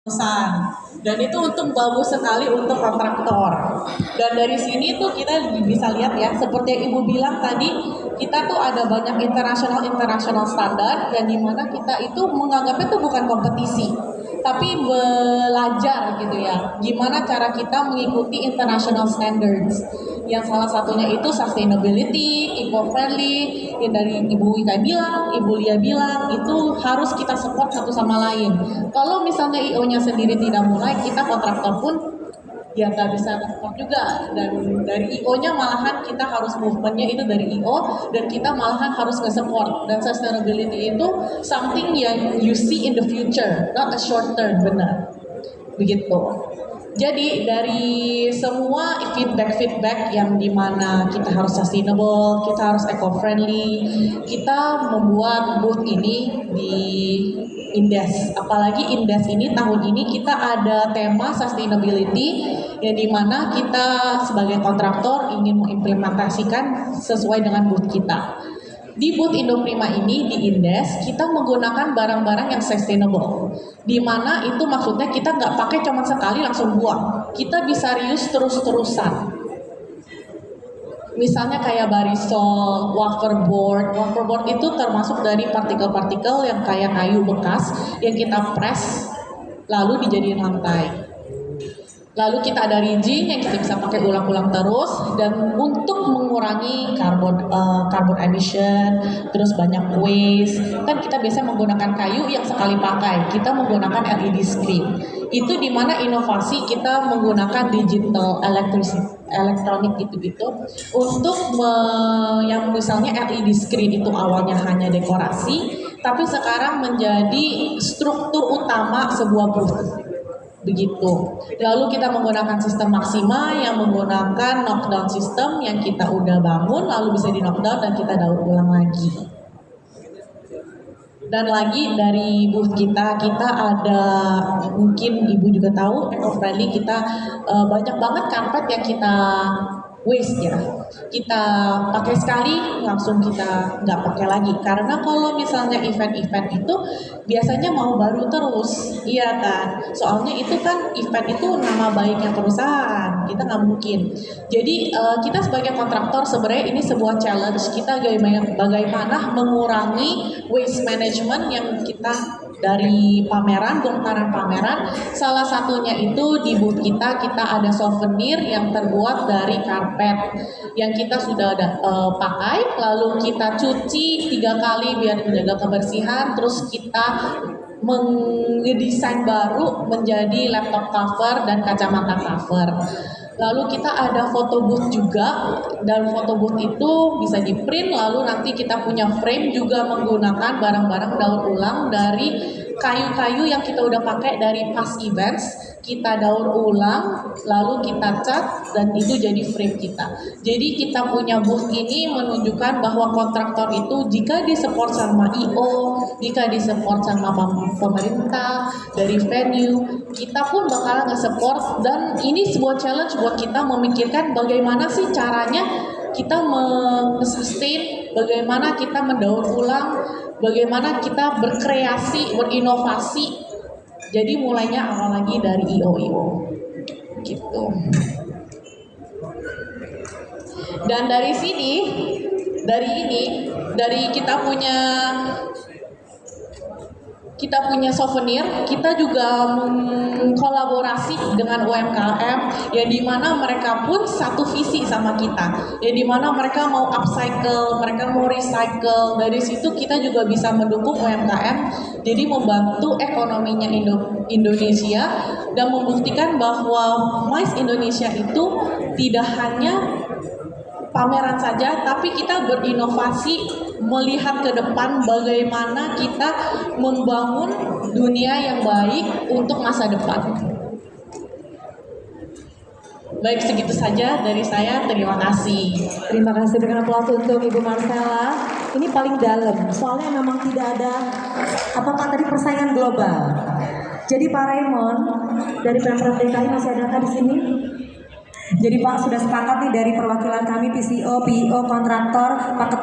pesan. Dan itu untuk bagus sekali untuk kontraktor. Dan dari sini tuh kita bisa lihat ya, seperti yang Ibu bilang tadi, kita tuh ada banyak internasional standar yang dimana kita itu menganggapnya itu bukan kompetisi, tapi belajar gitu ya, gimana cara kita mengikuti international standards. Yang salah satunya itu sustainability, eco-friendly, yang dari Ibu Ika bilang, Ibu Lia bilang, itu harus kita support satu sama lain. Kalau misalnya IO-nya sendiri tidak mulai, kita kontraktor pun ya nggak bisa support juga. Dan dari IO-nya malahan kita harus movementnya itu dari IO, dan kita malahan harus nge-support. Dan sustainability itu something yang you see in the future, not a short term, benar. Begitu. Jadi dari semua feedback yang dimana kita harus sustainable, kita harus eco-friendly, kita membuat booth ini di Indes. Apalagi Indes ini tahun ini kita ada tema sustainability yang dimana kita sebagai kontraktor ingin mengimplementasikan sesuai dengan booth kita. Di booth Indoprima ini di Indes kita menggunakan barang-barang yang sustainable, di mana itu maksudnya kita nggak pakai cuma sekali langsung buang, kita bisa reuse terus-terusan. Misalnya kayak barisol, waferboard itu termasuk dari partikel-partikel yang kayak kayu bekas yang kita press lalu dijadiin lantai. Lalu kita ada rigging yang kita bisa pakai ulang-ulang terus, dan untuk mengurangi carbon emission, terus banyak waste, kan kita biasa menggunakan kayu yang sekali pakai, kita menggunakan LED screen. Itu dimana inovasi kita menggunakan digital elektronik gitu-gitu untuk yang misalnya LED screen itu awalnya hanya dekorasi, tapi sekarang menjadi struktur utama sebuah booth. Begitu. Lalu kita menggunakan sistem Maxima yang menggunakan knockdown system yang kita udah bangun, lalu bisa di knockdown dan kita daur ulang lagi. Dan lagi dari booth kita ada, mungkin Ibu juga tahu, eco-friendly, kita banyak banget karpet yang kita waste ya, kita pakai sekali langsung kita nggak pakai lagi, karena kalau misalnya event-event itu biasanya mau baru terus, iya kan, soalnya itu kan event itu nama baiknya perusahaan, kita nggak mungkin. Jadi kita sebagai kontraktor sebenarnya ini sebuah challenge kita bagaimana mengurangi waste management yang kita dari pameran, bongkaran pameran. Salah satunya itu di booth kita ada souvenir yang terbuat dari karpet yang kita sudah pakai, lalu kita cuci 3 kali biar menjaga kebersihan, terus kita mendesain baru menjadi laptop cover dan kacamata cover. Lalu kita ada foto booth juga, dan foto booth itu bisa di print, lalu nanti kita punya frame juga menggunakan barang-barang daur ulang dari kayu-kayu yang kita udah pakai dari past events, kita daur ulang, lalu kita cat, dan itu jadi frame kita. Jadi kita punya booth ini menunjukkan bahwa kontraktor itu jika disupport sama IO, jika disupport sama pemerintah, dari venue, kita pun bakalan nge-support. Dan ini sebuah challenge buat kita memikirkan bagaimana sih caranya kita sustain, bagaimana kita mendaur ulang, bagaimana kita berkreasi, berinovasi. Jadi mulainya awal lagi dari IO gitu. Dan dari sini, dari kita punya souvenir, kita juga kolaborasi dengan UMKM yang dimana mereka pun satu visi sama kita, yang dimana mereka mau upcycle, mereka mau recycle. Dari situ kita juga bisa mendukung UMKM, jadi membantu ekonominya Indonesia dan membuktikan bahwa MICE Indonesia itu tidak hanya pameran saja, tapi kita berinovasi, melihat ke depan bagaimana kita membangun dunia yang baik untuk masa depan. Baik, segitu saja dari saya. Terima kasih. Terima kasih, berikan aplaus untuk Ibu Marcella. Ini paling dalam, soalnya memang tidak ada tadi persaingan global. Jadi Pak Raymond dari Pemprov DKI masih adakah di sini? Jadi Pak sudah sepakat nih dari perwakilan kami PCO, PIO, kontraktor, Pak